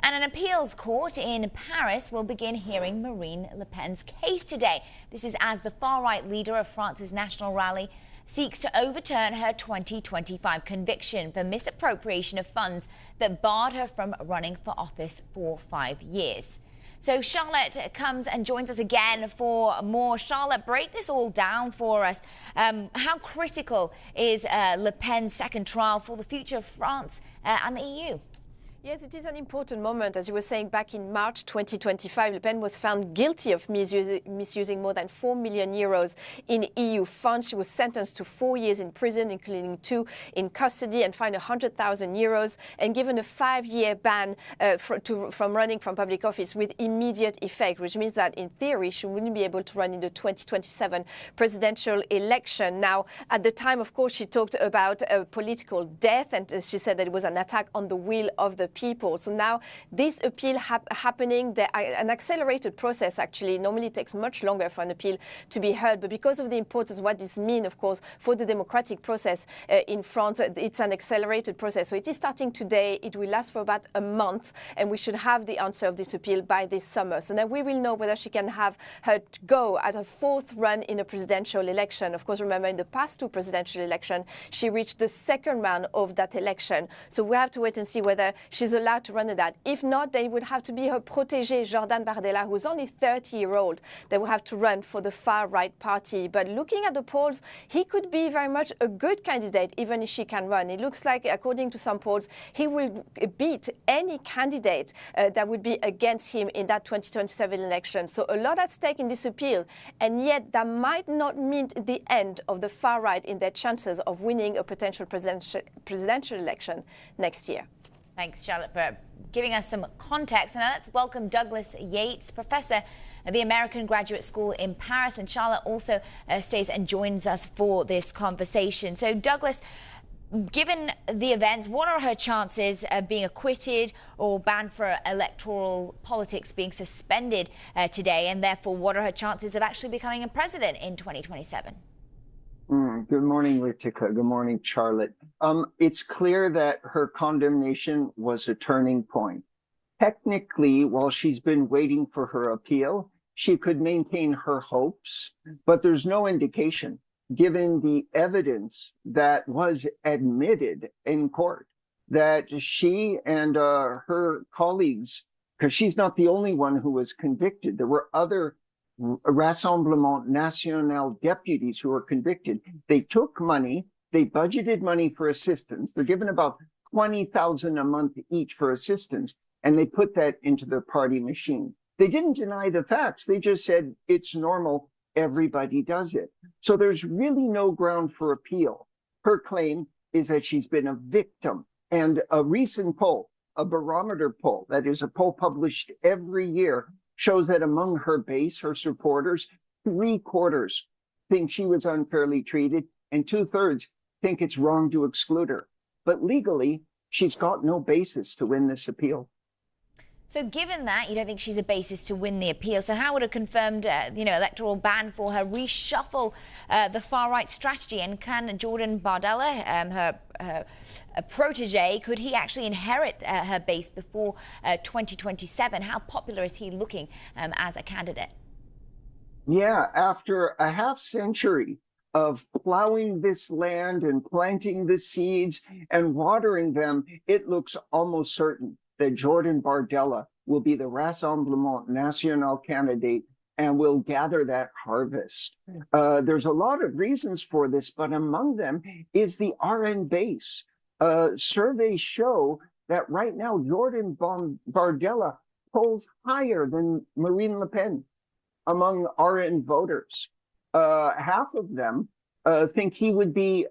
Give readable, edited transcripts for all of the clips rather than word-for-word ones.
And an appeals court in Paris will begin hearing Marine Le Pen's case today. This is as the far-right leader of France's National Rally seeks to overturn her 2025 conviction for misappropriation of funds that barred her from running for office for 5 years. So Charlotte comes and joins us again for more. Charlotte, break this all down for us. How critical is Le Pen's second trial for the future of France and the EU? Yes, it is an important moment. As you were saying, back in March 2025, Le Pen was found guilty of misusing more than 4 million euros in EU funds. She was sentenced to 4 years in prison, including 2 in custody, and fined 100,000 euros and given a 5-year ban from running from public office with immediate effect, which means that in theory she wouldn't be able to run in the 2027 presidential election. Now, at the time, of course, she talked about a political death, and she said that it was an attack on the will of the people. So now this appeal happening, an accelerated process actually. Normally takes much longer for an appeal to be heard, but because of the importance of what this means, of course, for the democratic process in France, it's an accelerated process. So it is starting today. It will last for about a month, and we should have the answer of this appeal by this summer. So now we will know whether she can have her go at a 4th run in a presidential election. Of course, remember, in the past 2 presidential elections, she reached the 2nd round of that election. So we have to wait and see whether she's allowed to run at that. If not, then it would have to be her protégé, Jordan Bardella, who's only 30-year-old, that will have to run for the far-right party. But looking at the polls, he could be very much a good candidate, even if she can run. It looks like, according to some polls, he will beat any candidate that would be against him in that 2027 election. So a lot at stake in this appeal, and yet that might not mean the end of the far-right in their chances of winning a potential presidential election next year. Thanks, Charlotte, for giving us some context. And now let's welcome Douglas Yates, professor at the American Graduate School in Paris. And Charlotte also stays and joins us for this conversation. So, Douglas, given the events, what are her chances of being acquitted or banned for electoral politics being suspended today? And therefore, what are her chances of actually becoming a president in 2027? Good morning, Ritika. Good morning, Charlotte. It's clear that her condemnation was a turning point. Technically, while she's been waiting for her appeal, she could maintain her hopes, but there's no indication, given the evidence that was admitted in court, that she and her colleagues, because she's not the only one who was convicted, there were other Rassemblement National deputies who were convicted. They took money, they budgeted money for assistance. They're given about 20,000 a month each for assistance, and they put that into their party machine. They didn't deny the facts. They just said it's normal. Everybody does it. So there's really no ground for appeal. Her claim is that she's been a victim. And a recent poll, a barometer poll, that is a poll published every year, shows that among her base, her supporters, 3/4 think she was unfairly treated, and 2/3 think it's wrong to exclude her. But legally, she's got no basis to win this appeal. So given that, you don't think she's a basis to win the appeal, so how would a confirmed electoral ban for her reshuffle the far-right strategy? And can Jordan Bardella, her protégé, could he actually inherit her base before 2027? How popular is he looking as a candidate? Yeah, after a half-century of plowing this land and planting the seeds and watering them, it looks almost certain that Jordan Bardella will be the Rassemblement National candidate and will gather that harvest. There's a lot of reasons for this, but among them is the RN base. Surveys show that right now Jordan Bardella polls higher than Marine Le Pen among RN voters. Half of them think he would be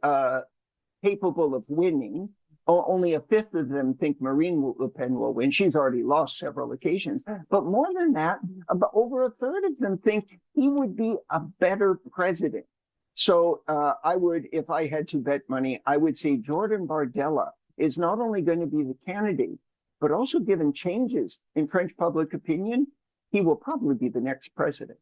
capable of winning. Only a 5th of them think Marine Le Pen will win. She's already lost several occasions. But more than that, about over a 1/3 of them think he would be a better president. So I would, if I had to bet money, I would say Jordan Bardella is not only going to be the candidate, but also given changes in French public opinion, he will probably be the next president.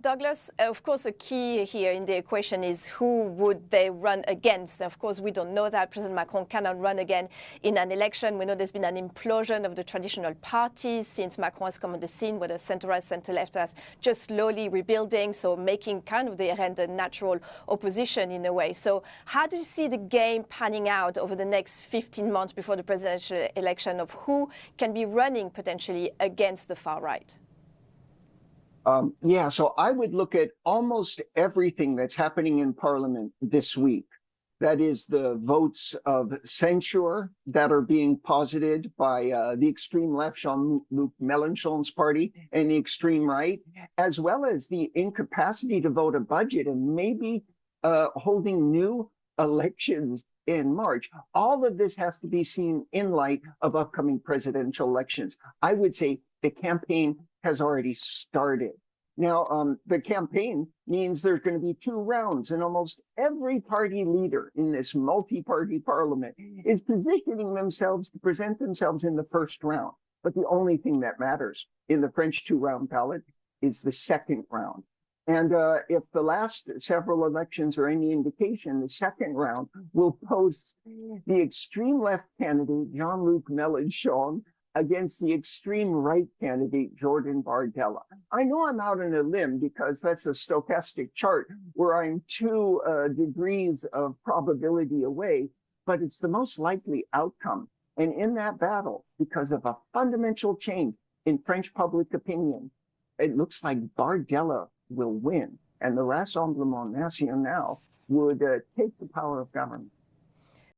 Douglas, of course, the key here in the equation is who would they run against. Of course, we don't know that. President Macron cannot run again in an election. We know there's been an implosion of the traditional parties since Macron has come on the scene, where the center-right, center-left has just slowly rebuilding, so making kind of the RN a natural opposition in a way. So how do you see the game panning out over the next 15 months before the presidential election of who can be running potentially against the far right? Yeah, so I would look at almost everything that's happening in Parliament this week. That is the votes of censure that are being posited by the extreme left, Jean-Luc Mélenchon's party, and the extreme right, as well as the incapacity to vote a budget and maybe holding new elections in March. All of this has to be seen in light of upcoming presidential elections. I would say the campaign has already started. Now, the campaign means there's going to be 2 rounds, and almost every party leader in this multi-party parliament is positioning themselves to present themselves in the first round. But the only thing that matters in the French 2-round ballot is the second round. And if the last several elections are any indication, the second round will post the extreme left candidate, Jean-Luc Mélenchon, against the extreme right candidate, Jordan Bardella. I know I'm out on a limb because that's a stochastic chart where I'm 2 degrees of probability away, but it's the most likely outcome. And in that battle, because of a fundamental change in French public opinion, it looks like Bardella will win. And the Rassemblement National would take the power of government.